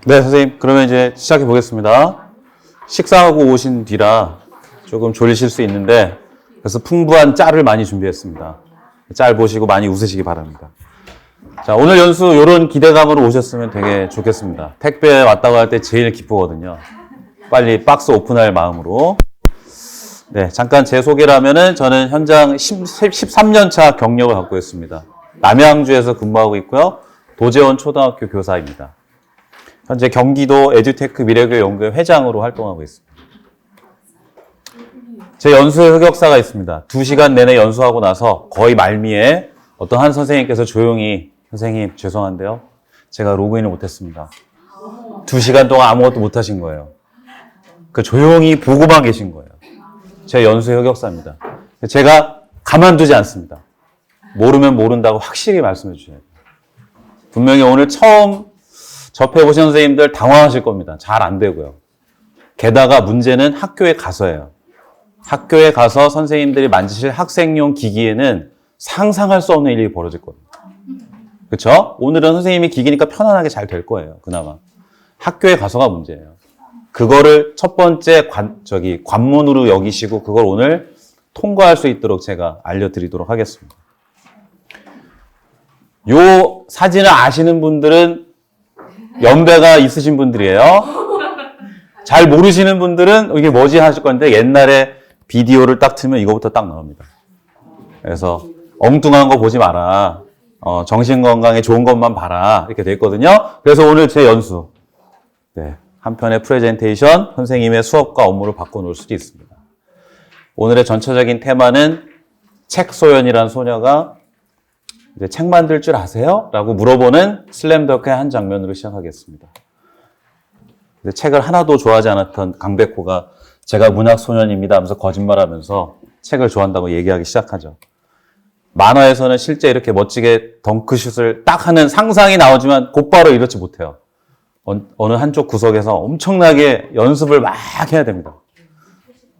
네, 선생님. 그러면 이제 시작해 보겠습니다. 식사하고 오신 뒤라 조금 졸리실 수 있는데, 그래서 풍부한 짤을 많이 준비했습니다. 짤 보시고 많이 웃으시기 바랍니다. 자, 오늘 연수 이런 기대감으로 오셨으면 되게 좋겠습니다. 택배 왔다고 할 때 제일 기쁘거든요. 빨리 박스 오픈할 마음으로. 네, 잠깐 제 소개를 하면은 저는 현장 13년 차 경력을 갖고 있습니다. 남양주에서 근무하고 있고요. 도재원 초등학교 교사입니다. 현재 경기도 에듀테크 미래교육 연구회 회장으로 활동하고 있습니다. 제 연수의 흑역사가 있습니다. 2시간 내내 연수하고 나서 거의 말미에 어떤 한 선생님께서 조용히 선생님 죄송한데요. 제가 로그인을 못했습니다. 2시간 동안 아무것도 못하신 거예요. 그 조용히 보고만 계신 거예요. 제 연수의 흑역사입니다. 제가 가만두지 않습니다. 모르면 모른다고 확실히 말씀해 주셔야 돼요. 분명히 오늘 처음 접해보신 선생님들 당황하실 겁니다. 잘 안 되고요. 게다가 문제는 학교에 가서예요. 학교에 가서 선생님들이 만지실 학생용 기기에는 상상할 수 없는 일이 벌어질 겁니다. 그렇죠? 오늘은 선생님이 기기니까 편안하게 잘 될 거예요. 그나마. 학교에 가서가 문제예요. 그거를 첫 번째 관문으로 여기시고 그걸 오늘 통과할 수 있도록 제가 알려드리도록 하겠습니다. 요 사진을 아시는 분들은 연배가 있으신 분들이에요. 잘 모르시는 분들은 이게 뭐지 하실 건데 옛날에 비디오를 딱 틀면 이거부터 딱 나옵니다. 그래서 엉뚱한 거 보지 마라. 정신건강에 좋은 것만 봐라. 이렇게 돼 있거든요. 그래서 오늘 제 연수. 네, 한편의 프레젠테이션, 선생님의 수업과 업무를 바꿔놓을 수도 있습니다. 오늘의 전체적인 테마는 책소연이라는 소녀가 이제 책 만들 줄 아세요? 라고 물어보는 슬램덩크의 한 장면으로 시작하겠습니다. 책을 하나도 좋아하지 않았던 강백호가 제가 문학소년입니다 하면서 거짓말하면서 책을 좋아한다고 얘기하기 시작하죠. 만화에서는 실제 이렇게 멋지게 덩크슛을 딱 하는 상상이 나오지만 곧바로 이렇지 못해요. 어느 한쪽 구석에서 엄청나게 연습을 막 해야 됩니다.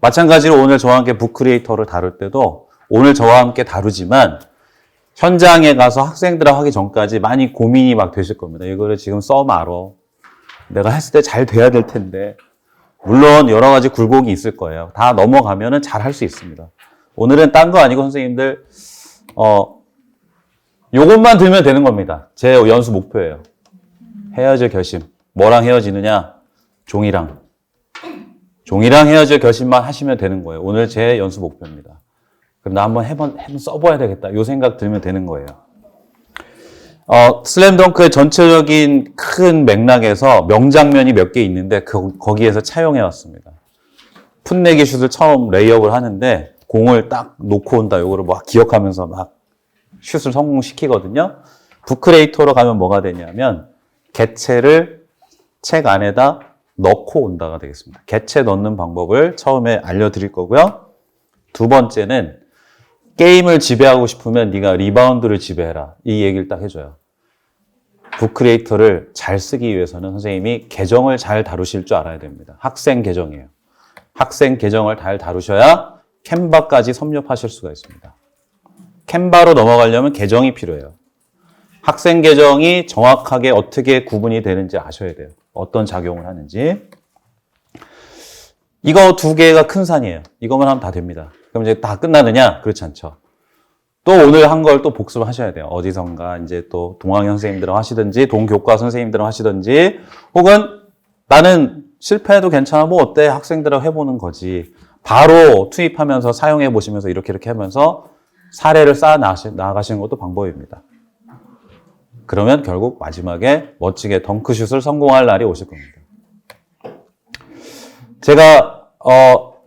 마찬가지로 오늘 저와 함께 북크리에이터를 다룰 때도 오늘 저와 함께 다루지만 현장에 가서 학생들하고 하기 전까지 많이 고민이 막 되실 겁니다. 이거를 지금 써 말어. 내가 했을 때 잘 돼야 될 텐데. 물론 여러 가지 굴곡이 있을 거예요. 다 넘어가면은 잘 할 수 있습니다. 오늘은 딴 거 아니고 선생님들, 요것만 들면 되는 겁니다. 제 연수 목표예요. 헤어질 결심. 뭐랑 헤어지느냐? 종이랑. 종이랑 헤어질 결심만 하시면 되는 거예요. 오늘 제 연수 목표입니다. 그럼 나 한번 써봐야 되겠다. 요 생각 들면 되는 거예요. 슬램덩크의 전체적인 큰 맥락에서 명장면이 몇 개 있는데 거기에서 차용해 왔습니다. 풋내기 슛을 처음 레이업을 하는데 공을 딱 놓고 온다. 요거를 막 기억하면서 막 슛을 성공시키거든요. 북크리에이터로 가면 뭐가 되냐면 개체를 책 안에다 넣고 온다가 되겠습니다. 개체 넣는 방법을 처음에 알려드릴 거고요. 두 번째는 게임을 지배하고 싶으면 네가 리바운드를 지배해라. 이 얘기를 딱 해줘요. 북크리에이터를 잘 쓰기 위해서는 선생님이 계정을 잘 다루실 줄 알아야 됩니다. 학생 계정이에요. 학생 계정을 잘 다루셔야 캔바까지 섭렵하실 수가 있습니다. 캔바로 넘어가려면 계정이 필요해요. 학생 계정이 정확하게 어떻게 구분이 되는지 아셔야 돼요. 어떤 작용을 하는지. 이거 두 개가 큰 산이에요. 이거만 하면 다 됩니다. 그럼 이제 다 끝나느냐? 그렇지 않죠. 또 오늘 한 걸 또 복습을 하셔야 돼요. 어디선가 이제 또 동학년 선생님들은 하시든지 동교과 선생님들은 하시든지 혹은 나는 실패해도 괜찮아 뭐 어때 학생들하고 해보는 거지. 바로 투입하면서 사용해 보시면서 이렇게 하면서 사례를 쌓아 나가시는 것도 방법입니다. 그러면 결국 마지막에 멋지게 덩크슛을 성공할 날이 오실 겁니다. 제가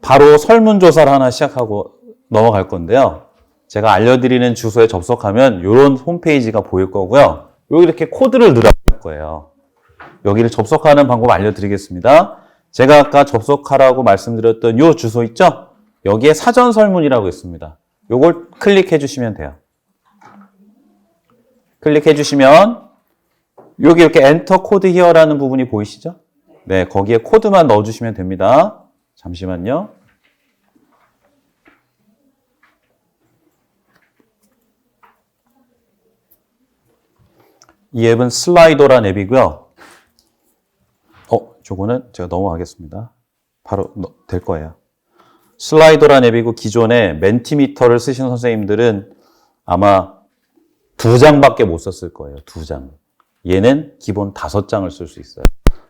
바로 설문조사를 하나 시작하고 넘어갈 건데요. 제가 알려드리는 주소에 접속하면 이런 홈페이지가 보일 거고요. 여기 이렇게 코드를 넣을 거예요. 여기를 접속하는 방법 알려드리겠습니다. 제가 아까 접속하라고 말씀드렸던 이 주소 있죠? 여기에 사전 설문이라고 있습니다. 이걸 클릭해 주시면 돼요. 클릭해 주시면 여기 이렇게 엔터 코드 히어라는 부분이 보이시죠? 네, 거기에 코드만 넣어주시면 됩니다. 잠시만요. 이 앱은 슬라이더라는 앱이고요. 저거는 제가 넘어가겠습니다. 바로 될 거예요. 슬라이더란 앱이고 기존에 멘티미터를 쓰시는 선생님들은 아마 2장밖에 못 썼을 거예요. 2장. 얘는 기본 5장을 쓸 수 있어요.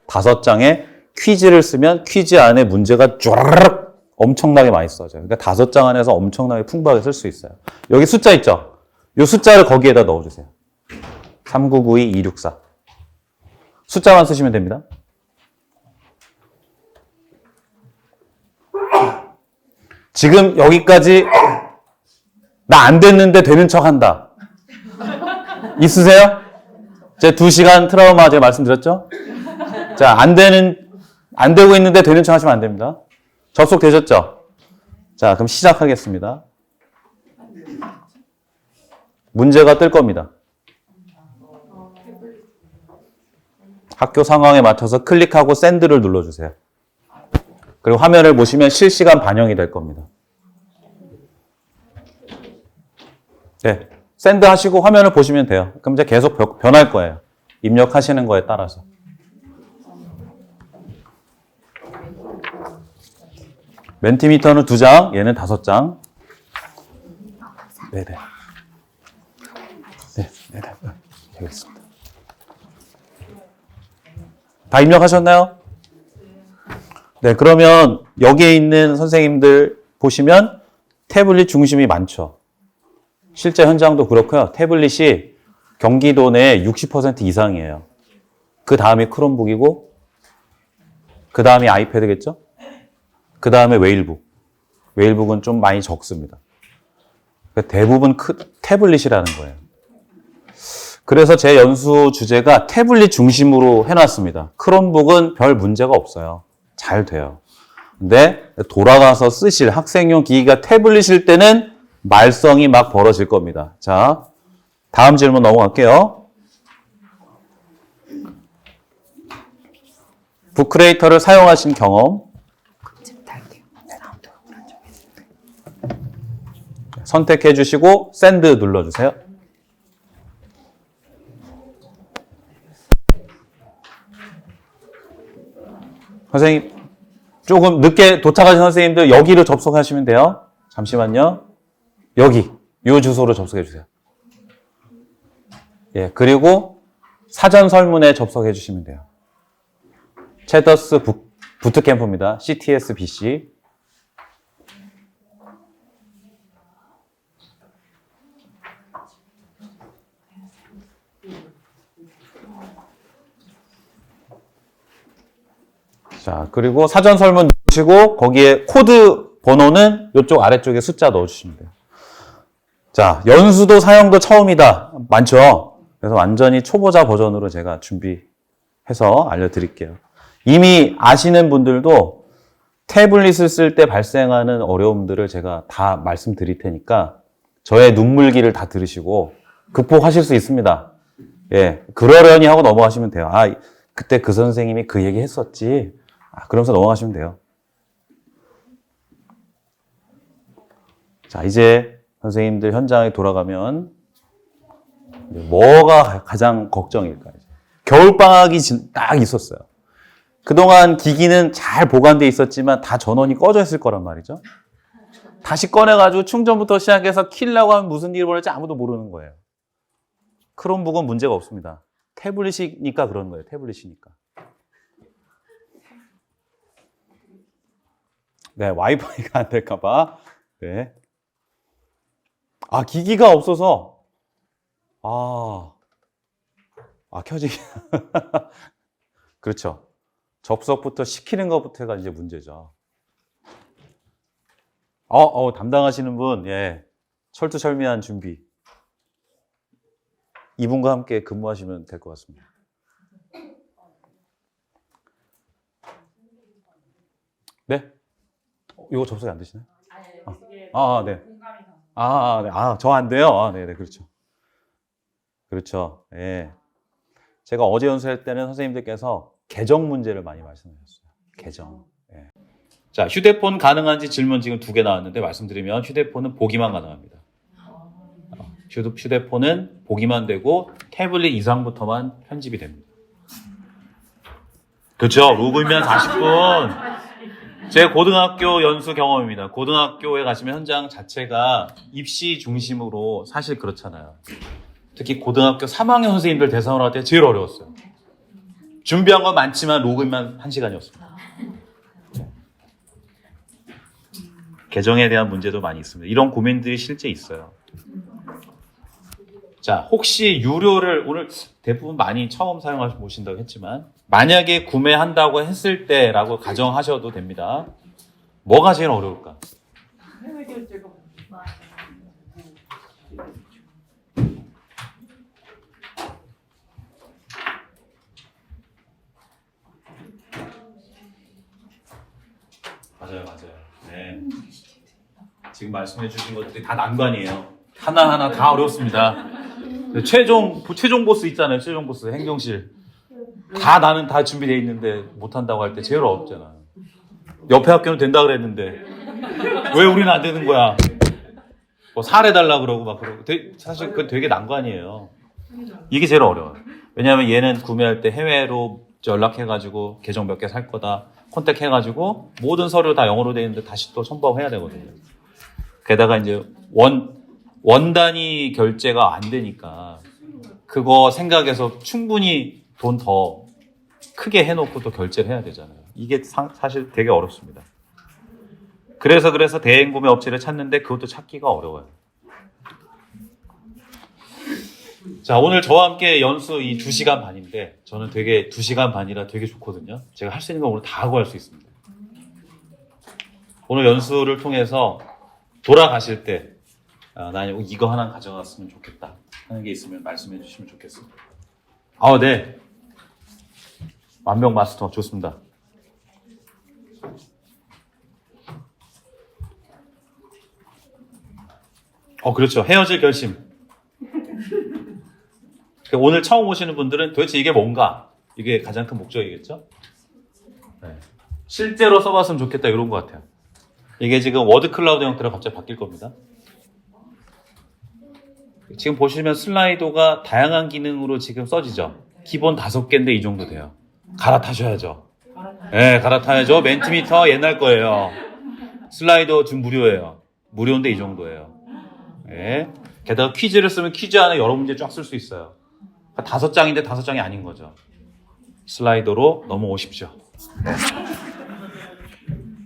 5장에 퀴즈를 쓰면 퀴즈 안에 문제가 쭈르륵 엄청나게 많이 써져요. 그러니까 5장 안에서 엄청나게 풍부하게 쓸 수 있어요. 여기 숫자 있죠? 이 숫자를 거기에다 넣어주세요. 3992264. 숫자만 쓰시면 됩니다. 지금 여기까지 나 안 됐는데 되는 척 한다. 있으세요? 제 2시간 트라우마 제가 말씀드렸죠? 자, 안 되고 있는데 되는 척 하시면 안 됩니다. 접속되셨죠? 자, 그럼 시작하겠습니다. 문제가 뜰 겁니다. 학교 상황에 맞춰서 클릭하고 샌드를 눌러주세요. 그리고 화면을 보시면 실시간 반영이 될 겁니다. 네, 샌드 하시고 화면을 보시면 돼요. 그럼 이제 계속 변할 거예요. 입력하시는 거에 따라서. 멘티미터는 2장, 얘는 5장. 네네. 네네. 알겠습니다. 다 입력하셨나요? 네, 그러면 여기에 있는 선생님들 보시면 태블릿 중심이 많죠. 실제 현장도 그렇고요. 태블릿이 경기도 내 60% 이상이에요. 그 다음이 크롬북이고, 그 다음이 아이패드겠죠? 그 다음에 웨일북. 웨일북은 좀 많이 적습니다. 대부분 태블릿이라는 거예요. 그래서 제 연수 주제가 태블릿 중심으로 해놨습니다. 크롬북은 별 문제가 없어요. 잘 돼요. 근데 돌아가서 쓰실 학생용 기기가 태블릿일 때는 말썽이 막 벌어질 겁니다. 자, 다음 질문 넘어갈게요. 북크리에이터를 사용하신 경험. 선택해 주시고 샌드 눌러주세요. 선생님, 조금 늦게 도착하신 선생님들 여기로 접속하시면 돼요. 잠시만요. 여기, 이 주소로 접속해 주세요. 예, 그리고 사전 설문에 접속해 주시면 돼요. 체더스 부트캠프입니다. CTS BC. 자, 그리고 사전 설문 넣으시고 거기에 코드 번호는 이쪽 아래쪽에 숫자 넣어주시면 돼요. 자, 연수도 사용도 처음이다. 많죠? 그래서 완전히 초보자 버전으로 제가 준비해서 알려드릴게요. 이미 아시는 분들도 태블릿을 쓸 때 발생하는 어려움들을 제가 다 말씀드릴 테니까 저의 눈물기를 다 들으시고 극복하실 수 있습니다. 예, 그러려니 하고 넘어가시면 돼요. 아, 그때 그 선생님이 그 얘기 했었지. 그러면서 넘어가시면 돼요. 자, 이제 선생님들 현장에 돌아가면 뭐가 가장 걱정일까요? 겨울방학이 딱 있었어요. 그동안 기기는 잘 보관돼 있었지만 다 전원이 꺼져 있을 거란 말이죠. 다시 꺼내가지고 충전부터 시작해서 켜려고 하면 무슨 일이 벌어질지 아무도 모르는 거예요. 크롬북은 문제가 없습니다. 태블릿이니까 그런 거예요. 태블릿이니까. 네, 와이파이가 안 될까봐. 네. 기기가 없어서. 켜지기. 그렇죠. 접속부터 시키는 것부터가 이제 문제죠. 담당하시는 분, 예. 철두철미한 준비. 이분과 함께 근무하시면 될 것 같습니다. 네? 이거 접속이 안 되시나요? 네. 네. 저 안 돼요? 네네, 그렇죠. 그렇죠. 예. 제가 어제 연수할 때는 선생님들께서 계정 문제를 많이 말씀하셨어요. 계정. 예. 자, 휴대폰 가능한지 질문 지금 2개 나왔는데 말씀드리면 휴대폰은 보기만 가능합니다. 휴대폰은 보기만 되고 태블릿 이상부터만 편집이 됩니다. 그렇죠. 로그인면 40분. 제 고등학교 연수 경험입니다. 고등학교에 가시면 현장 자체가 입시 중심으로 사실 그렇잖아요. 특히 고등학교 3학년 선생님들 대상으로 할 때 제일 어려웠어요. 준비한 건 많지만 로그인만 1시간이었습니다. 개정에 대한 문제도 많이 있습니다. 이런 고민들이 실제 있어요. 자, 혹시 유료를 오늘 대부분 많이 처음 사용하신다고 했지만 만약에 구매한다고 했을 때라고 가정하셔도 됩니다. 뭐가 제일 어려울까? 맞아요. 네. 지금 말씀해 주신 것들이 다 난관이에요. 하나하나 다 어렵습니다. 최종 보스 있잖아요. 최종 보스 행정실. 나는 다 준비되어 있는데 못한다고 할 때 제일 어렵잖아요. 옆에 학교는 된다 그랬는데 왜 우리는 안 되는 거야? 뭐 사례달라 그러고 막 그러고. 사실 그건 되게 난관이에요. 이게 제일 어려워요. 왜냐하면 얘는 구매할 때 해외로 연락해가지고 계정 몇 개 살 거다. 컨택해가지고 모든 서류 다 영어로 되어 있는데 다시 또 첨부해야 되거든요. 게다가 이제 원 단위 결제가 안 되니까 그거 생각해서 충분히 돈 더 크게 해놓고 또 결제를 해야 되잖아요. 이게 사실 되게 어렵습니다. 그래서 대행구매 업체를 찾는데 그것도 찾기가 어려워요. 자, 오늘 저와 함께 연수 이 2시간 반인데 저는 되게 2시간 반이라 되게 좋거든요. 제가 할 수 있는 거 오늘 다 하고 할 수 있습니다. 오늘 연수를 통해서 돌아가실 때 난 이거 하나 가져갔으면 좋겠다 하는 게 있으면 말씀해 주시면 좋겠습니다. 네. 완벽 마스터 좋습니다. 그렇죠. 헤어질 결심. 오늘 처음 오시는 분들은 도대체 이게 뭔가? 이게 가장 큰 목적이겠죠? 네. 실제로 써봤으면 좋겠다 이런 것 같아요. 이게 지금 워드 클라우드 형태로 갑자기 바뀔 겁니다. 지금 보시면 슬라이도가 다양한 기능으로 지금 써지죠. 기본 5개인데 이 정도 돼요. 갈아타셔야죠. 네, 갈아타야죠. 멘티미터 옛날 거예요. 슬라이도 지금 무료예요. 무료인데 이 정도예요. 네. 게다가 퀴즈를 쓰면 퀴즈 안에 여러 문제 쫙 쓸 수 있어요. 5장인데 5장이 아닌 거죠. 슬라이더로 넘어오십시오.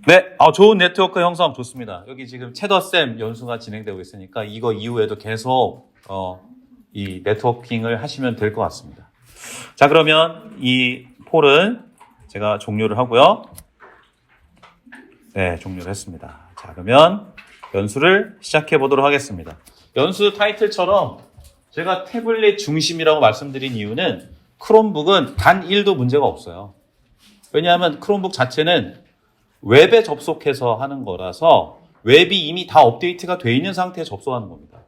네, 좋은 네트워크 형성 좋습니다. 여기 지금 채더쌤 연수가 진행되고 있으니까 이거 이후에도 계속 이 네트워킹을 하시면 될 것 같습니다. 자, 그러면 이 폴은 제가 종료를 하고요. 네, 종료를 했습니다. 자, 그러면 연수를 시작해 보도록 하겠습니다. 연수 타이틀처럼 제가 태블릿 중심이라고 말씀드린 이유는 크롬북은 단 1도 문제가 없어요. 왜냐하면 크롬북 자체는 웹에 접속해서 하는 거라서 웹이 이미 다 업데이트가 돼 있는 상태에 접속하는 겁니다.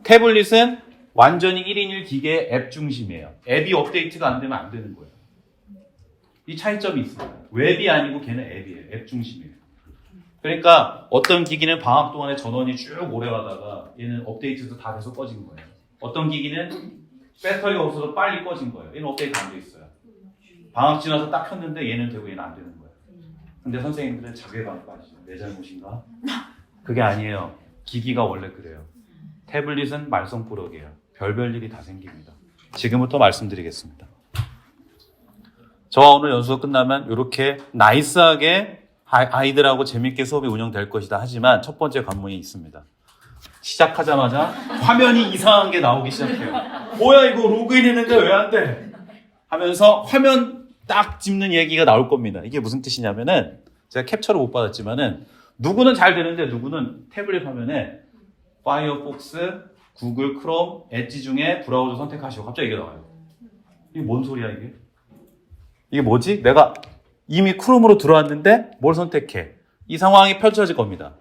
태블릿은 완전히 1인 1기계 앱 중심이에요. 앱이 업데이트가 안 되면 안 되는 거예요. 이 차이점이 있습니다. 웹이 아니고 걔는 앱이에요. 앱 중심이에요. 그러니까 어떤 기기는 방학 동안에 전원이 쭉 오래 가다가 얘는 업데이트도 다 돼서 꺼진 거예요. 어떤 기기는 배터리가 없어서 빨리 꺼진 거예요. 얘는 업데이트 안 돼 있어요. 방학 지나서 딱 켰는데 얘는 되고 얘는 안 되는 거예요. 근데 선생님들은 자괴감에 빠지죠. 내 잘못인가? 그게 아니에요. 기기가 원래 그래요. 태블릿은 말썽꾸러기예요. 별별 일이 다 생깁니다. 지금부터 말씀드리겠습니다. 저와 오늘 연수가 끝나면 이렇게 나이스하게 아이들하고 재밌게 수업이 운영될 것이다 하지만 첫 번째 관문이 있습니다. 시작하자마자 화면이 이상한 게 나오기 시작해요. 뭐야 이거 로그인 했는데 왜 안 돼? 하면서 화면 딱 짚는 얘기가 나올 겁니다. 이게 무슨 뜻이냐면은 제가 캡처를 못 받았지만은 누구는 잘 되는데 누구는 태블릿 화면에 파이어폭스, 구글 크롬, 엣지 중에 브라우저 선택하시고 갑자기 이게 나와요. 이게 뭔 소리야 이게? 이게 뭐지? 내가 이미 크롬으로 들어왔는데 뭘 선택해? 이 상황이 펼쳐질 겁니다.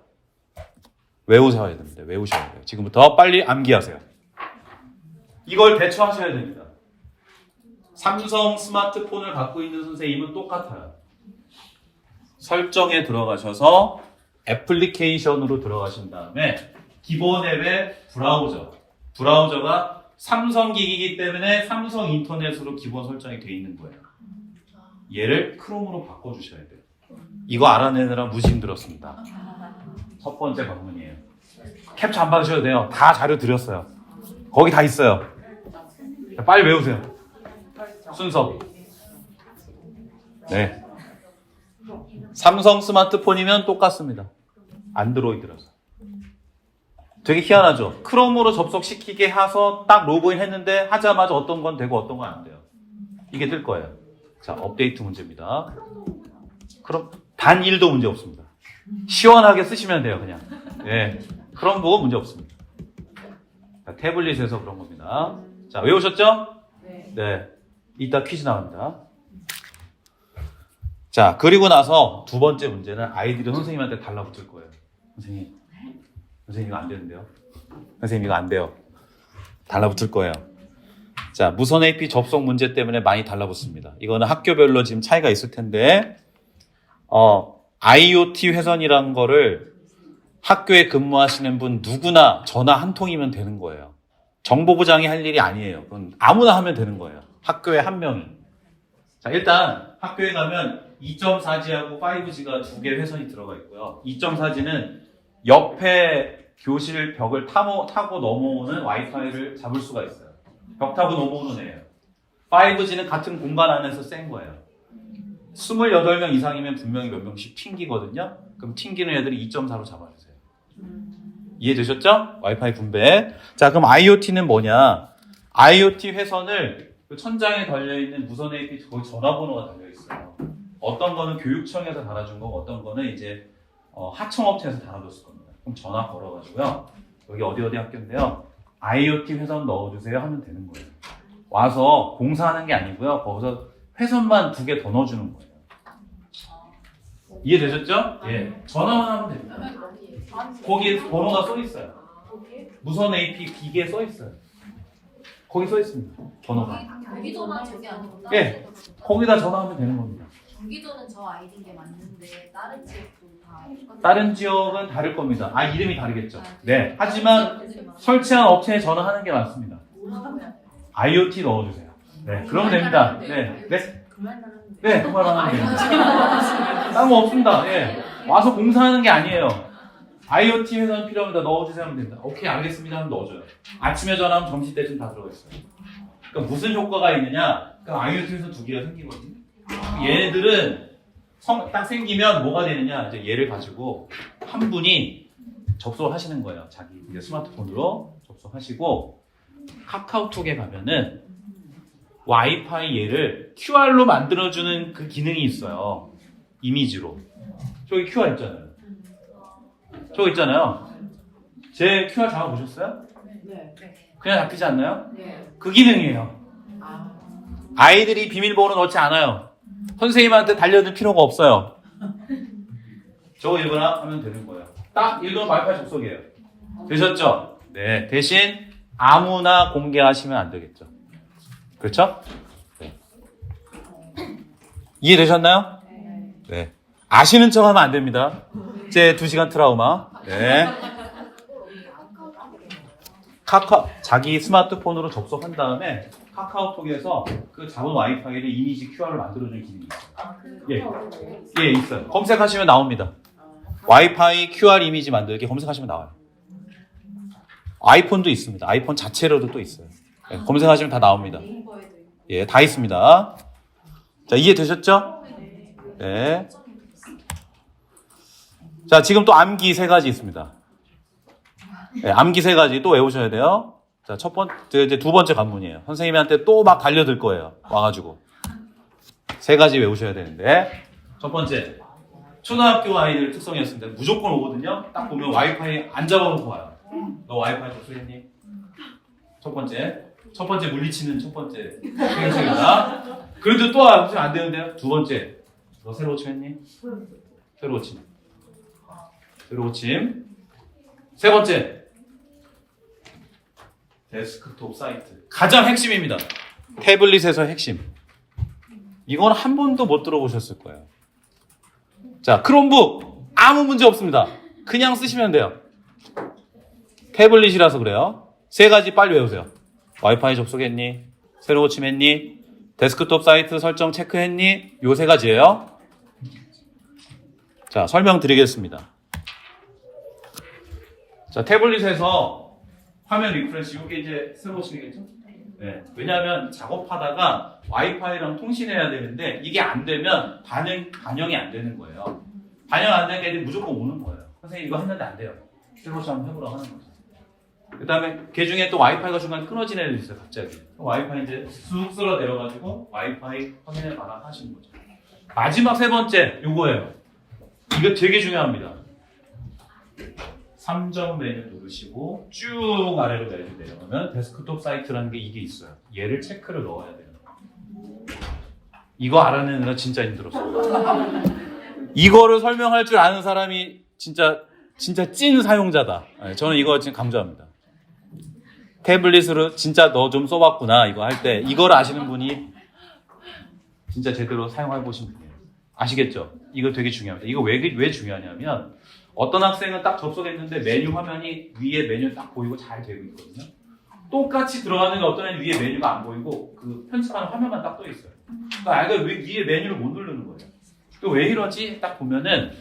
외우셔야 됩니다. 외우셔야 돼요. 지금부터 빨리 암기하세요. 이걸 대처하셔야 됩니다. 삼성 스마트폰을 갖고 있는 선생님은 똑같아요. 설정에 들어가셔서 애플리케이션으로 들어가신 다음에 기본 앱의 브라우저가 삼성 기기이기 때문에 삼성 인터넷으로 기본 설정이 되어 있는 거예요. 얘를 크롬으로 바꿔주셔야 돼요. 이거 알아내느라 무지 힘들었습니다. 첫 번째 방문이에요. 캡처 안 받으셔도 돼요. 다 자료 드렸어요. 거기 다 있어요. 자, 빨리 외우세요. 순서. 네. 삼성 스마트폰이면 똑같습니다. 안드로이드라서. 되게 희한하죠. 크롬으로 접속시키게 해서 딱 로그인 했는데 하자마자 어떤 건 되고 어떤 건 안 돼요. 이게 뜰 거예요. 자, 업데이트 문제입니다. 그럼 단 1도 문제 없습니다. 시원하게 쓰시면 돼요, 그냥. 예. 크롬 보고 문제 없습니다. 자, 태블릿에서 그런 겁니다. 자, 외우셨죠? 네. 이따 퀴즈 나갑니다. 자, 그리고 나서 두 번째 문제는 아이들이 선생님한테 달라붙을 거예요. 선생님 이거 안 되는데요? 선생님 이거 안 돼요. 달라붙을 거예요. 자, 무선 AP 접속 문제 때문에 많이 달라붙습니다. 이거는 학교별로 지금 차이가 있을 텐데, IoT 회선이란 거를 학교에 근무하시는 분 누구나 전화 한 통이면 되는 거예요. 정보부장이 할 일이 아니에요. 그건 아무나 하면 되는 거예요. 학교에 한 명이. 자, 일단 학교에 가면 2.4G하고 5G가 두 개 회선이 들어가 있고요. 2.4G는 옆에 교실 벽을 타고 넘어오는 와이파이를 잡을 수가 있어요. 벽 타고 넘어오는 애예요. 5G는 같은 공간 안에서 센 거예요. 28명 이상이면 분명히 몇 명씩 튕기거든요. 그럼 튕기는 애들이 2.4로 잡아주세요. 이해되셨죠? 와이파이 분배. 자, 그럼 IoT는 뭐냐? IoT 회선을 그 천장에 달려있는 무선 AP 거기 전화번호가 달려있어요. 어떤 거는 교육청에서 달아준 거고 어떤 거는 이제 하청업체에서 달아줬을 겁니다. 그럼 전화 걸어가지고요. 여기 어디 학교인데요. IoT 회선 넣어주세요 하면 되는 거예요. 와서 공사하는 게 아니고요. 거기서 회선만 2개 더 넣어주는 거예요. 이해되셨죠? 예. 전화만 하면 됩니다. 거기에 번호가 써 있어요. 무선 AP 기계에 써 있어요. 거기 써 있습니다. 번호가. 경기도만 저게 아니고 다른 예. 지역도 거기다 전화하면 되는 겁니다. 경기도는 저 아이디인 게 맞는데 다른 지역도 다 똑같은 다른 지역은 다를 겁니다. 이름이 다르겠죠. 아, 네. 하지만 설치한 업체에 전화하는 게 맞습니다. 뭐라고 해야 돼요? IoT 넣어주세요. 네. 그러면 됩니다. 네. 네. 그말만 하면 돼요. 네. 그 말만 하면 됩니다. 딴 거 없습니다. 예. 와서 공사하는 게 아니에요. IoT 회선 필요합니다. 넣어주세요 하면 됩니다. 오케이, 알겠습니다 하면 넣어줘요. 아침에 전화하면 점심 때쯤 다 들어가 있어요. 그러니까 무슨 효과가 있느냐? 그러니까 IoT 회선 2개가 생기거든요. 얘네들은 딱 생기면 뭐가 되느냐? 이제 얘를 가지고 한 분이 접속을 하시는 거예요. 자기 이제 스마트폰으로 접속하시고 카카오톡에 가면은 와이파이 얘를 QR로 만들어주는 그 기능이 있어요. 이미지로. 저기 QR 있잖아요. 저기 있잖아요. 제 QR 잡아보셨어요? 네. 그냥 잡히지 않나요? 네. 그 기능이에요. 아이들이 비밀번호 넣지 않아요. 선생님한테 달려들 필요가 없어요. 저거 읽어라 하면 되는 거예요. 딱 읽으면 와이파이 접속이에요. 되셨죠? 네. 대신 아무나 공개하시면 안 되겠죠. 그렇죠? 네. 이해되셨나요? 네. 아시는 척 하면 안 됩니다. 제 2시간 트라우마. 네. 자기 스마트폰으로 접속한 다음에 카카오톡에서 그 잡은 와이파이를 이미지 QR을 만들어주는 기능이 있어요. 예, 있어요. 검색하시면 나옵니다. 와이파이 QR 이미지 만들기 검색하시면 나와요. 아이폰도 있습니다. 아이폰 자체로도 또 있어요. 예, 검색하시면 다 나옵니다. 예, 다 있습니다. 자, 이해되셨죠? 네. 자, 지금 또 암기 3가지 있습니다. 네, 암기 3가지 또 외우셔야 돼요. 자, 이제 2번째 관문이에요. 선생님한테 또 막 달려들 거예요. 와가지고. 3가지 외우셔야 되는데. 첫 번째. 초등학교 아이들 특성이었습니다. 무조건 오거든요. 딱 보면 와이파이 안 잡아놓고 와요. 너 와이파이 접속했니? 첫 번째 물리치는 첫 번째 행동입니다. 그래도 또 안 되는데요. 2번째. 너 새로 고침했니? 새로 고침. 3번째. 데스크톱 사이트. 가장 핵심입니다. 태블릿에서 핵심. 이건 한 번도 못 들어보셨을 거예요. 자, 크롬북. 아무 문제 없습니다. 그냥 쓰시면 돼요. 태블릿이라서 그래요. 3가지 빨리 외우세요. 와이파이 접속했니? 새로 고침했니? 데스크톱 사이트 설정 체크했니? 요 세 가지예요. 자, 설명드리겠습니다. 자, 태블릿에서 화면 리프레시, 이게 이제 슬로우시겠죠? 네. 왜냐하면 작업하다가 와이파이랑 통신해야 되는데 이게 안 되면 반영이 안 되는 거예요. 반영 안 되니까 애들이 무조건 오는 거예요. 선생님 이거 했는데 안 돼요. 슬로우시 한번 해보라고 하는 거죠. 그 다음에 걔 중에 또 와이파이가 중간에 끊어지는 애들 있어요, 갑자기. 와이파이 이제 쑥 쓸어 내려가지고 와이파이 확인해봐라 하시는 거죠. 마지막 세 번째, 요거예요. 이거 되게 중요합니다. 3점 메뉴 누르시고 쭉 아래로 내려가면 데스크톱 사이트라는 게 이게 있어요. 얘를 체크를 넣어야 돼요. 이거 알아내는 건 진짜 힘들었어요. 이거를 설명할 줄 아는 사람이 진짜 찐 사용자다. 저는 이거 지금 강조합니다. 태블릿으로 진짜 너 좀 써봤구나 이거 할 때 이걸 아시는 분이 진짜 제대로 사용해 보신 분이에요. 아시겠죠? 이거 되게 중요합니다. 이거 왜 중요하냐면 어떤 학생은 딱 접속했는데 메뉴 화면이 위에 메뉴 딱 보이고 잘 되고 있거든요. 똑같이 들어가는 어떤 애는 위에 메뉴가 안 보이고 그 편집하는 화면만 딱 떠 있어요. 그러니까 아이가 왜 위에 메뉴를 못 누르는 거예요. 또 왜 이러지? 딱 보면은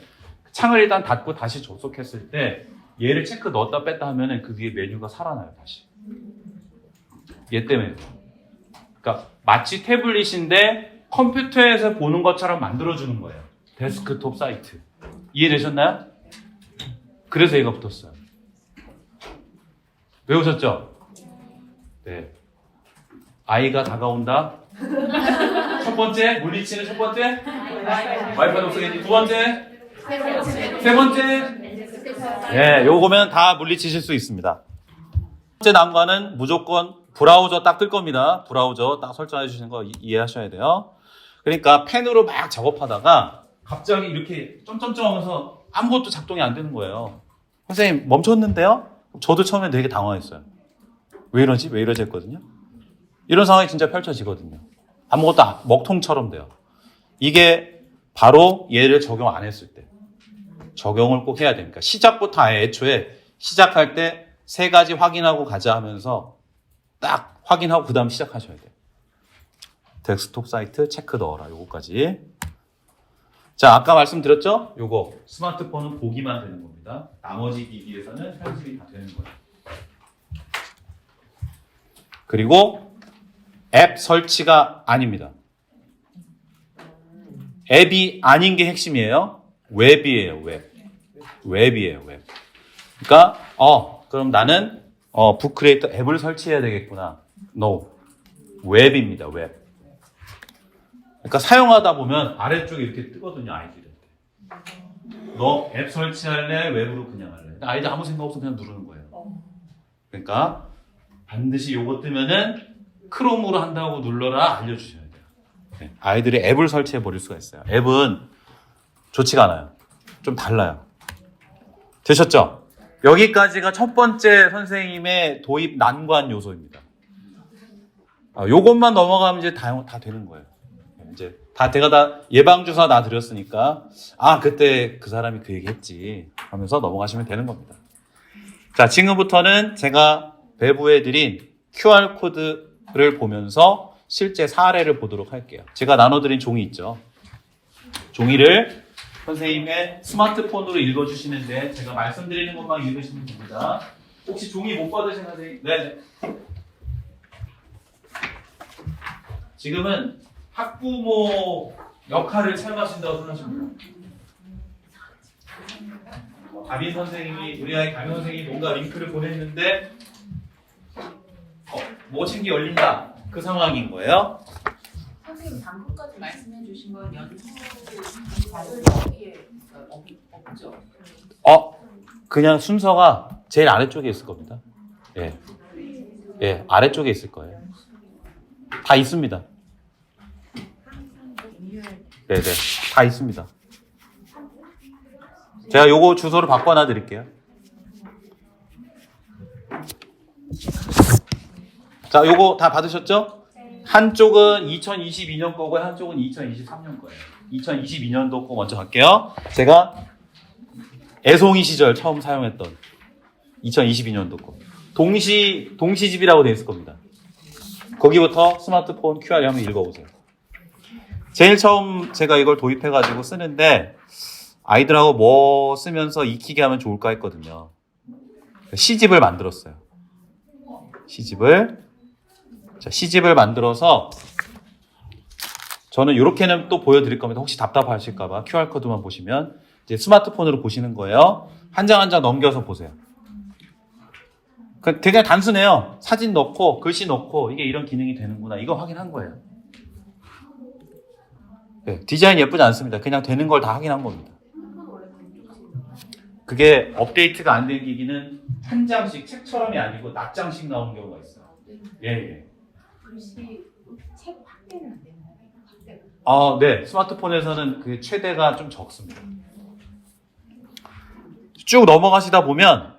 창을 일단 닫고 다시 접속했을 때 얘를 체크 넣었다 뺐다 하면은 그 위에 메뉴가 살아나요, 다시. 얘 때문에. 그러니까 마치 태블릿인데 컴퓨터에서 보는 것처럼 만들어주는 거예요. 데스크톱 사이트. 이해되셨나요? 그래서 얘가 붙었어요. 외우셨죠? 네. 아이가 다가온다. 첫 번째, 물리치는 첫 번째. 와이파이 독서겠지. 두 번째. 세 번째. 예, 요거면 다 물리치실 수 있습니다. 첫 번째 난관은 무조건 브라우저 딱 뜰 겁니다. 브라우저 딱 설정해 주시는 거 이해하셔야 돼요. 그러니까 펜으로 막 작업하다가 갑자기 이렇게 점점점 하면서 아무것도 작동이 안 되는 거예요. 선생님 멈췄는데요? 저도 처음에 되게 당황했어요. 왜 이러지? 왜 이러지 했거든요. 이런 상황이 진짜 펼쳐지거든요. 아무것도 먹통처럼 돼요. 이게 바로 얘를 적용 안 했을 때. 적용을 꼭 해야 됩니다. 시작부터 아예 애초에 시작할 때 세 가지 확인하고 가자 하면서 딱 확인하고 그 다음 시작하셔야 돼요. 데스크톱 사이트 체크 넣어라. 요거까지. 자, 아까 말씀드렸죠? 요거 스마트폰은 보기만 되는 겁니다. 나머지 기기에서는 편집이 다 되는 거예요. 그리고 앱 설치가 아닙니다. 앱이 아닌 게 핵심이에요. 웹이에요, 웹. 웹이에요, 웹. 그러니까 그럼 나는 북크리에이터 앱을 설치해야 되겠구나. No. 웹입니다, 웹. 그러니까 사용하다 보면 아래쪽에 이렇게 뜨거든요, 아이들한테. 너 앱 설치할래? 웹으로 그냥 할래? 아이들 아무 생각 없어 그냥 누르는 거예요. 그러니까 반드시 요거 뜨면은 크롬으로 한다고 눌러라 알려주셔야 돼요. 네. 아이들이 앱을 설치해 버릴 수가 있어요. 앱은 좋지가 않아요. 좀 달라요. 되셨죠? 여기까지가 첫 번째 선생님의 도입 난관 요소입니다. 요것만 넘어가면 이제 다 되는 거예요. 이제 제가 다 예방주사 나 드렸으니까 그때 그 사람이 그 얘기 했지 하면서 넘어가시면 되는 겁니다. 자, 지금부터는 제가 배부해드린 QR코드를 보면서 실제 사례를 보도록 할게요. 제가 나눠드린 종이 있죠. 종이를 선생님의 스마트폰으로 읽어주시는데 제가 말씀드리는 것만 읽으시면 됩니다. 혹시 종이 못 받으신 선생님? 네. 지금은 학부모 역할을 참여하신다고 생각하시면 돼요. 담임 선생님이, 우리 아이 담임 선생님이 뭔가 링크를 보냈는데 모친기 열린다. 그 상황인 거예요. 선생님 방금까지 말씀해 주신 건 연수 여기에 없죠? 그냥 순서가 제일 아래쪽에 있을 겁니다. 예, 아래쪽에 있을 거예요. 다 있습니다. 네네, 다 있습니다. 제가 요거 주소를 바꿔놔 드릴게요. 자, 요거 다 받으셨죠? 한쪽은 2022년 거고 한쪽은 2023년 거예요. 2022년도 거 먼저 갈게요. 제가 애송이 시절 처음 사용했던 2022년도 거. 동시집이라고 되어 있을 겁니다. 거기부터 스마트폰 QR을 한번 읽어보세요. 제일 처음 제가 이걸 도입해가지고 쓰는데 아이들하고 뭐 쓰면서 익히게 하면 좋을까 했거든요. 시집을 만들었어요. 시집을 만들어서 저는 이렇게는 또 보여드릴 겁니다. 혹시 답답하실까봐 QR코드만 보시면 이제 스마트폰으로 보시는 거예요. 한 장 한 장 넘겨서 보세요. 되게 단순해요. 사진 넣고 글씨 넣고 이게 이런 기능이 되는구나. 이거 확인한 거예요. 네, 디자인 예쁘지 않습니다. 그냥 되는 걸 다 확인한 겁니다. 그게 업데이트가 안 된 기기는 한 장씩 책처럼이 아니고 낱장씩 나오는 경우가 있어요. 예. 글씨 책 확대는 안 되나요? 확대가. 네. 스마트폰에서는 그 최대가 좀 적습니다. 쭉 넘어가시다 보면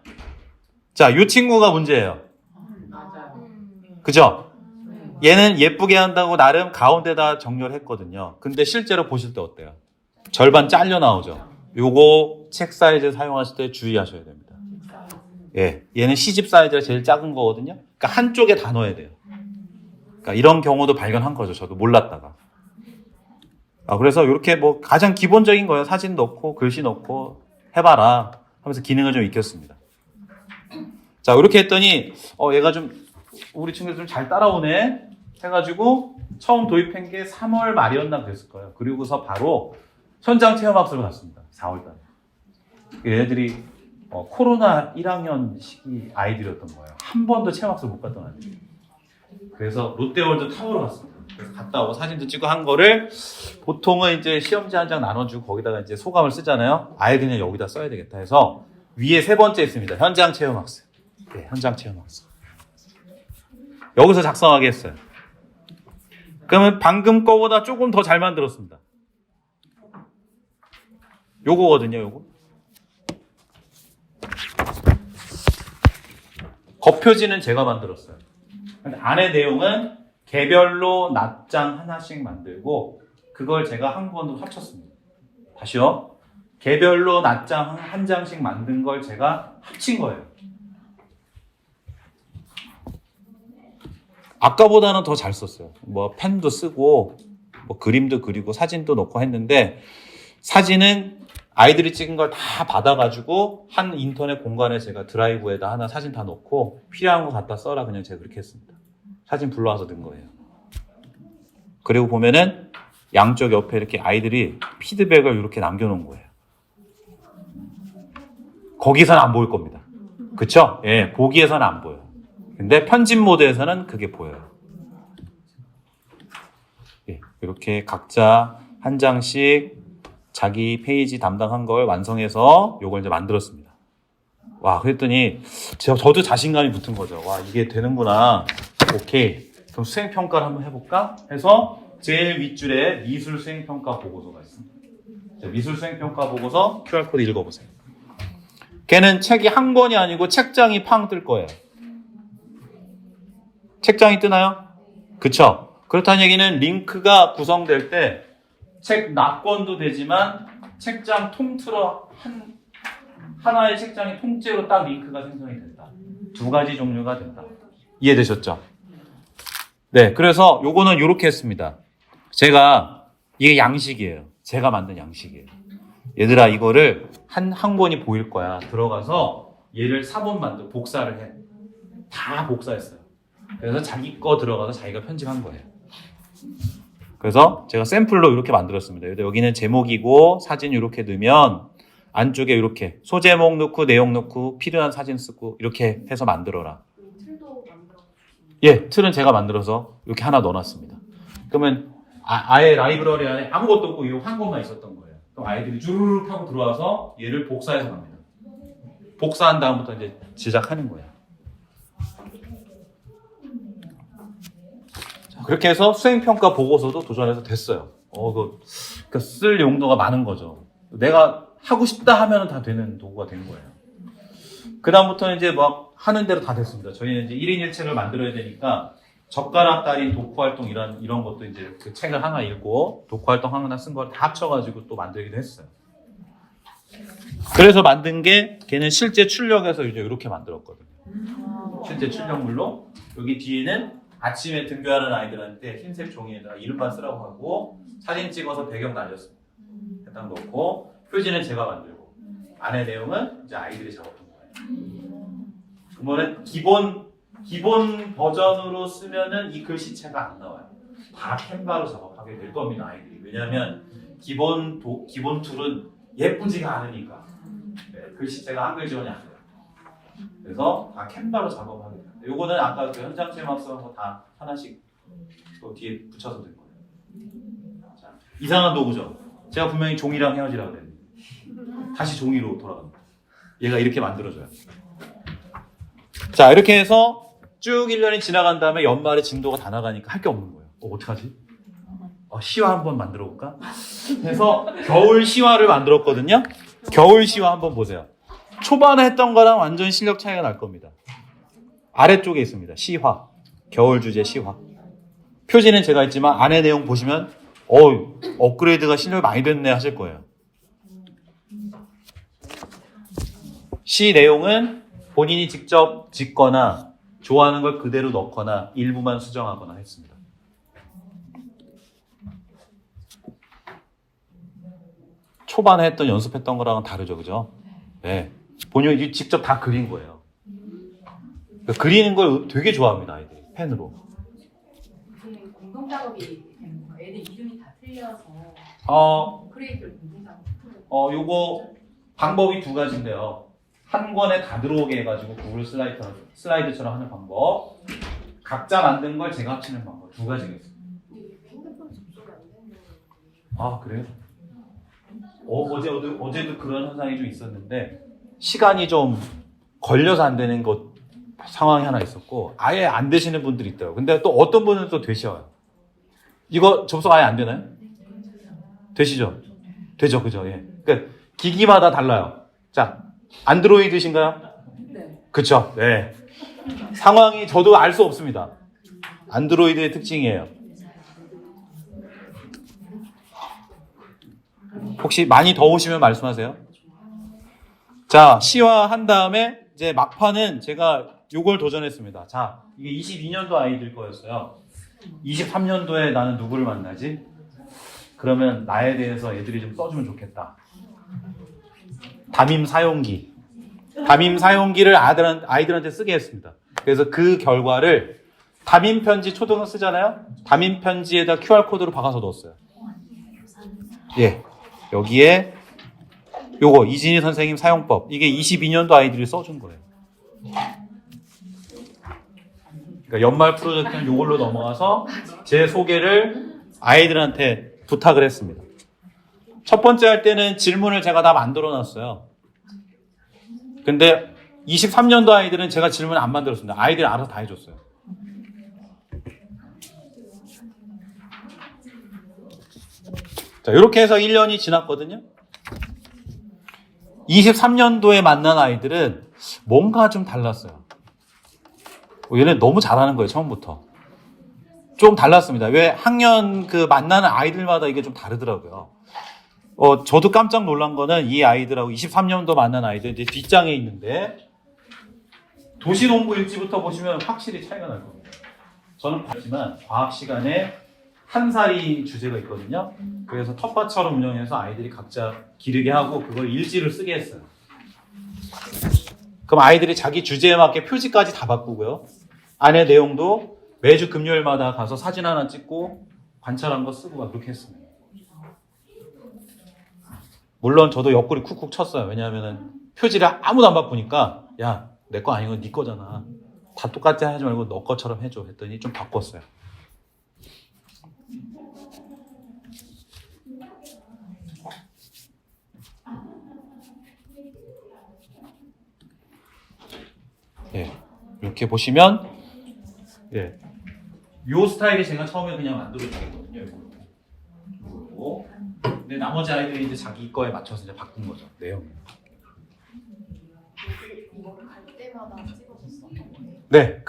자, 이 친구가 문제예요. 맞아요. 그죠? 얘는 예쁘게 한다고 나름 가운데다 정렬 했거든요. 근데 실제로 보실 때 어때요? 절반 잘려 나오죠? 요거 책 사이즈 사용하실 때 주의하셔야 됩니다. 예, 얘는 시집 사이즈가 제일 작은 거거든요. 그러니까 한쪽에 다 넣어야 돼요. 그러니까 이런 경우도 발견한 거죠. 저도 몰랐다가. 그래서 이렇게 뭐 가장 기본적인 거예요. 사진 넣고 글씨 넣고 해봐라 하면서 기능을 좀 익혔습니다. 자, 이렇게 했더니 얘가 좀 우리 친구들 좀 잘 따라오네 해가지고 처음 도입한 게 3월 말이었나 그랬을 거예요. 그리고서 바로 현장 체험학습을 갔습니다. 4월달에. 얘네들이 코로나 1학년 시기 아이들이었던 거예요. 한 번도 체험학습 못 갔던 아이들. 그래서 롯데월드 타워로 갔습니다. 그래서 갔다 오고 사진도 찍고 한 거를 보통은 이제 시험지 한 장 나눠주고 거기다가 이제 소감을 쓰잖아요. 아예 그냥 여기다 써야 되겠다 해서 위에 세 번째 있습니다. 현장 체험학습. 네, 현장 체험학습. 여기서 작성하게 했어요. 그러면 방금 거보다 조금 더 잘 만들었습니다. 요거거든요, 요거. 겉표지는 제가 만들었어요. 근데 안에 내용은 개별로 낱장 하나씩 만들고 그걸 제가 한 권으로 합쳤습니다. 다시요. 개별로 낱장 한 장씩 만든 걸 제가 합친 거예요. 아까보다는 더 잘 썼어요. 뭐 펜도 쓰고 뭐 그림도 그리고 사진도 넣고 했는데 사진은 아이들이 찍은 걸 다 받아가지고 한 인터넷 공간에 제가 드라이브에다 하나 사진 다 넣고 필요한 거 갖다 써라 그냥 제가 그렇게 했습니다. 사진 불러와서 넣은 거예요. 그리고 보면은 양쪽 옆에 이렇게 아이들이 피드백을 이렇게 남겨놓은 거예요. 거기서는 안 보일 겁니다. 그쵸? 예, 보기에서는 안 보여요. 근데 편집 모드에서는 그게 보여요. 예, 이렇게 각자 한 장씩 자기 페이지 담당한 걸 완성해서 이걸 이제 만들었습니다. 와, 그랬더니 저도 자신감이 붙은 거죠. 와, 이게 되는구나. 오케이. 그럼 수행평가를 한번 해볼까? 해서 제일 윗줄에 미술 수행평가 보고서가 있습니다. 자, 미술 수행평가 보고서 QR코드 읽어보세요. 걔는 책이 한 권이 아니고 책장이 팡 뜰 거예요. 책장이 뜨나요? 그쵸? 그렇다는 얘기는 링크가 구성될 때 책 납권도 되지만 책장 통틀어 하나의 책장이 통째로 딱 링크가 생성이 된다. 두 가지 종류가 된다. 이해되셨죠? 네, 그래서 요거는 요렇게 했습니다. 이게 양식이에요. 제가 만든 양식이에요. 얘들아, 이거를 한 권이 보일 거야. 들어가서 얘를 4번 복사를 해. 다 복사했어요. 그래서 자기 거 들어가서 자기가 편집한 거예요. 그래서 제가 샘플로 이렇게 만들었습니다. 여기는 제목이고 사진 이렇게 넣으면 안쪽에 이렇게 소제목 넣고 내용 넣고 필요한 사진 쓰고 이렇게 해서 만들어라. 틀도 만들어. 예, 틀은 제가 만들어서 이렇게 하나 넣어놨습니다. 그러면 아예 라이브러리 안에 아무것도 없고 이 한 권만 있었던 거예요. 그럼 아이들이 주르륵 하고 들어와서 얘를 복사해서 갑니다. 복사한 다음부터 이제 제작하는 거예요. 그렇게 해서 수행평가 보고서도 도전해서 됐어요. 그러니까 쓸 용도가 많은 거죠. 내가 하고 싶다 하면 다 되는 도구가 된 거예요. 그다음부터는 이제 막 하는 대로 다 됐습니다. 저희는 이제 1인 1책을 만들어야 되니까 젓가락 달인 독후활동 이런 것도 이제 그 책을 하나 읽고 독후활동 하나 쓴 걸 다 합쳐가지고 또 만들기도 했어요. 그래서 만든 게 걔는 실제 출력해서 이제 이렇게 만들었거든요. 실제 출력물로 여기 뒤에는 아침에 등교하는 아이들한테 흰색 종이에다가 이름만 쓰라고 하고 사진 찍어서 배경 날렸습니다. 딱 놓고 표지는 제가 만들고 안에 내용은 이제 아이들이 작업한 거예요. 그러면 기본 버전으로 쓰면은 이 글씨체가 안 나와요. 다 캔바로 작업하게 될 겁니다, 아이들이. 왜냐하면 기본 툴은 예쁘지가 않으니까. 네, 글씨체가 한글 지원이 안 돼요. 그래서 다 캔바로 작업하게 돼요. 요거는 아까 그 현장 체험학습한 거 다 하나씩 또 뒤에 붙여서 된 거예요. 자, 이상한 도구죠. 제가 분명히 종이랑 헤어지라고 그랬는데 다시 종이로 돌아갑니다. 얘가 이렇게 만들어져요. 자, 이렇게 해서 쭉 1년이 지나간 다음에 연말에 진도가 다 나가니까 할 게 없는 거예요. 어떡하지? 시화 한번 만들어 볼까? 해서 겨울 시화를 만들었거든요. 겨울 시화 한번 보세요. 초반에 했던 거랑 완전 실력 차이가 날 겁니다. 아래쪽에 있습니다. 시화. 겨울 주제 시화. 표지는 제가 했지만 안에 내용 보시면 업그레이드가 실력이 많이 됐네 하실 거예요. 시 내용은 본인이 직접 짓거나 좋아하는 걸 그대로 넣거나 일부만 수정하거나 했습니다. 초반에 했던 연습했던 거랑은 다르죠, 그죠? 네. 본인이 직접 다 그린 거예요. 그러니까 그리는 걸 되게 좋아합니다, 아이들이. 펜으로. 무슨 공동 작업이 되는 거예요? 애들 이름이 다 틀려서 크리에이티브 공동 작업. 요거 방법이 두 가지인데요. 한 권에 다 들어오게 해가지고 구글 슬라이드처럼 하는 방법. 각자 만든 걸 제가 합치는 방법. 두 가지가 있습니다. 핸드폰 접속이 안 되는 아, 그래요? 어제도 그런 현상이 좀 있었는데 시간이 좀 걸려서 안 되는 것 상황이 하나 있었고 아예 안 되시는 분들이 있더라고요. 근데 또 어떤 분은 또 되셔요. 이거 접속 아예 안 되나요? 되시죠? 되죠, 그죠? 예. 그러니까 기기마다 달라요. 자, 안드로이드신가요? 네. 그쵸? 네. 상황이 저도 알 수 없습니다. 안드로이드의 특징이에요. 혹시 많이 더우시면 말씀하세요. 자, 시화한 다음에 이제 막판은 제가 요걸 도전했습니다. 자, 이게 22년도 아이들 거였어요. 23년도에 나는 누구를 만나지? 그러면 나에 대해서 애들이 좀 써주면 좋겠다. 담임 사용기. 담임 사용기를 아이들한테 쓰게 했습니다. 그래서 그 결과를 담임 편지 초등학 쓰잖아요? 담임 편지에다 QR코드로 박아서 넣었어요. 예. 여기에 요거 이진희 선생님 사용법. 이게 22년도 아이들이 써준 거예요. 그러니까 연말 프로젝트는 요걸로 넘어가서 제 소개를 아이들한테 부탁을 했습니다. 첫 번째 할 때는 질문을 제가 다 만들어 놨어요. 근데 23년도 아이들은 제가 질문을 안 만들었습니다. 아이들이 알아서 다 해줬어요. 자, 이렇게 해서 1년이 지났거든요. 23년도에 만난 아이들은 뭔가 좀 달랐어요. 얘는 너무 잘하는 거예요, 처음부터. 좀 달랐습니다. 왜 학년 그 만나는 아이들마다 이게 좀 다르더라고요. 저도 깜짝 놀란 거는 이 아이들하고 23년도 만난 아이들 이제 뒷장에 있는데 도시농부 일지부터 보시면 확실히 차이가 날 겁니다. 저는 봤지만 과학 시간에 한 살이 주제가 있거든요. 그래서 텃밭처럼 운영해서 아이들이 각자 기르게 하고 그걸 일지를 쓰게 했어요. 그럼 아이들이 자기 주제에 맞게 표지까지 다 바꾸고요. 안에 내용도 매주 금요일마다 가서 사진 하나 찍고 관찰한 거 쓰고 막 그렇게 했습니다. 물론 저도 옆구리 쿡쿡 쳤어요. 왜냐하면 표지를 아무도 안 바꾸니까 야, 내 거 아니고 네 거잖아. 다 똑같이 하지 말고 너 것처럼 해줘 했더니 좀 바꿨어요. 예, 이렇게 보시면 예, 요 스타일이 제가 처음에 그냥 만들어주거든요. 그리고 근데 나머지 아이들이 이제 자기 거에 맞춰서 이제 바꾼 거죠. 내용. 이거를 갈 때마다 찍어줬어. 네,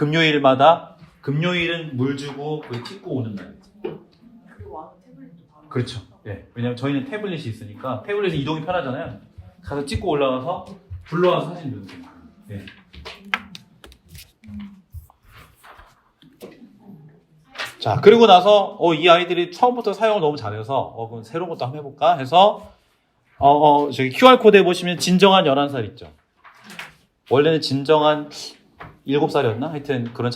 금요일은 물 주고 그 찍고 오는 날. 그리고 와서 태블릿도 바로. 그렇죠. 예, 왜냐면 저희는 태블릿이 있으니까 태블릿은 이동이 편하잖아요. 가서 찍고 올라가서 불러와서 사진 넣는 거예요. 예. 자, 그리고 나서, 이 아이들이 처음부터 사용을 너무 잘해서, 그럼 새로운 것도 한번 해볼까? 해서, 저기 QR코드에 보시면 진정한 11살 있죠. 원래는 진정한 7살이었나? 하여튼 그런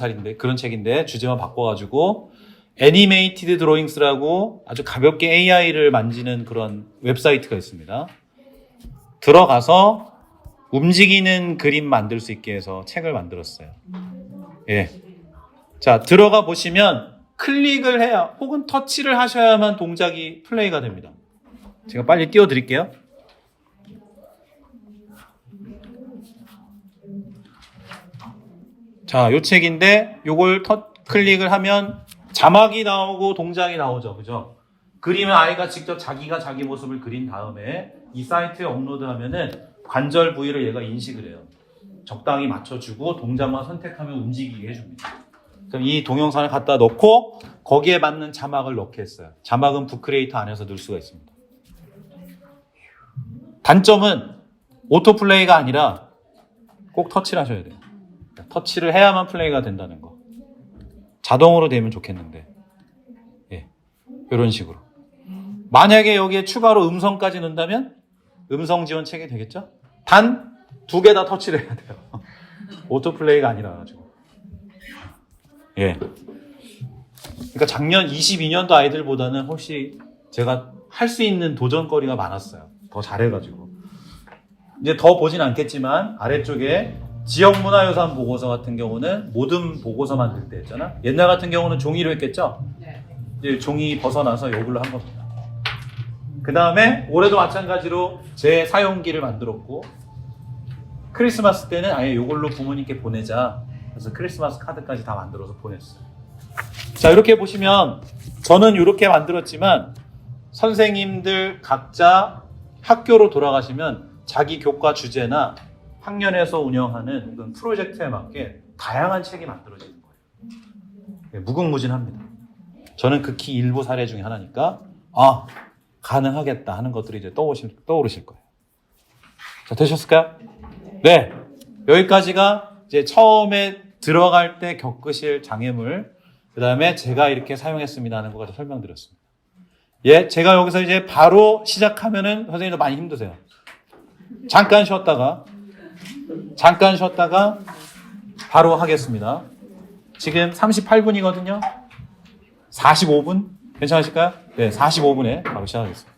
책인데, 주제만 바꿔가지고, 애니메이티드 드로잉스라고 아주 가볍게 AI를 만지는 그런 웹사이트가 있습니다. 들어가서 움직이는 그림 만들 수 있게 해서 책을 만들었어요. 예. 자, 들어가 보시면 클릭을 해야 혹은 터치를 하셔야만 동작이 플레이가 됩니다. 제가 빨리 띄워드릴게요. 자, 요 책인데 요걸 클릭을 하면 자막이 나오고 동작이 나오죠. 그죠? 그림은 아이가 직접 자기가 자기 모습을 그린 다음에 이 사이트에 업로드하면은 관절 부위를 얘가 인식을 해요. 적당히 맞춰주고 동작만 선택하면 움직이게 해줍니다. 그럼 이 동영상을 갖다 넣고 거기에 맞는 자막을 넣게 했어요. 자막은 북크리에이터 안에서 넣을 수가 있습니다. 단점은 오토플레이가 아니라 꼭 터치를 하셔야 돼요. 터치를 해야만 플레이가 된다는 거. 자동으로 되면 좋겠는데. 예. 이런 식으로. 만약에 여기에 추가로 음성까지 넣는다면 음성 지원 체계 되겠죠? 단 2개 다 터치를 해야 돼요. 오토플레이가 아니라 가지고. 예. 그러니까 작년 22년도 아이들보다는 혹시 제가 할 수 있는 도전거리가 많았어요. 더 잘해가지고. 이제 더 보진 않겠지만 아래쪽에 지역문화유산 보고서 같은 경우는 모든 보고서 만들 때 했잖아. 옛날 같은 경우는 종이로 했겠죠? 네. 이제 종이 벗어나서 이걸로 한 겁니다. 그 다음에 올해도 마찬가지로 제 사용기를 만들었고 크리스마스 때는 아예 이걸로 부모님께 보내자. 그래서 크리스마스 카드까지 다 만들어서 보냈어요. 자, 이렇게 보시면 저는 이렇게 만들었지만 선생님들 각자 학교로 돌아가시면 자기 교과 주제나 학년에서 운영하는 그런 프로젝트에 맞게 다양한 책이 만들어지는 거예요. 네, 무궁무진합니다. 저는 극히 일부 사례 중에 하나니까 가능하겠다 하는 것들이 이제 떠오르실 거예요. 자, 되셨을까요? 네. 여기까지가 이제 처음에 들어갈 때 겪으실 장애물, 그 다음에 제가 이렇게 사용했습니다 하는 것까지 설명드렸습니다. 예, 제가 여기서 이제 바로 시작하면은 선생님도 많이 힘드세요. 잠깐 쉬었다가 바로 하겠습니다. 지금 38분이거든요. 45분? 괜찮으실까요? 네, 45분에 바로 시작하겠습니다.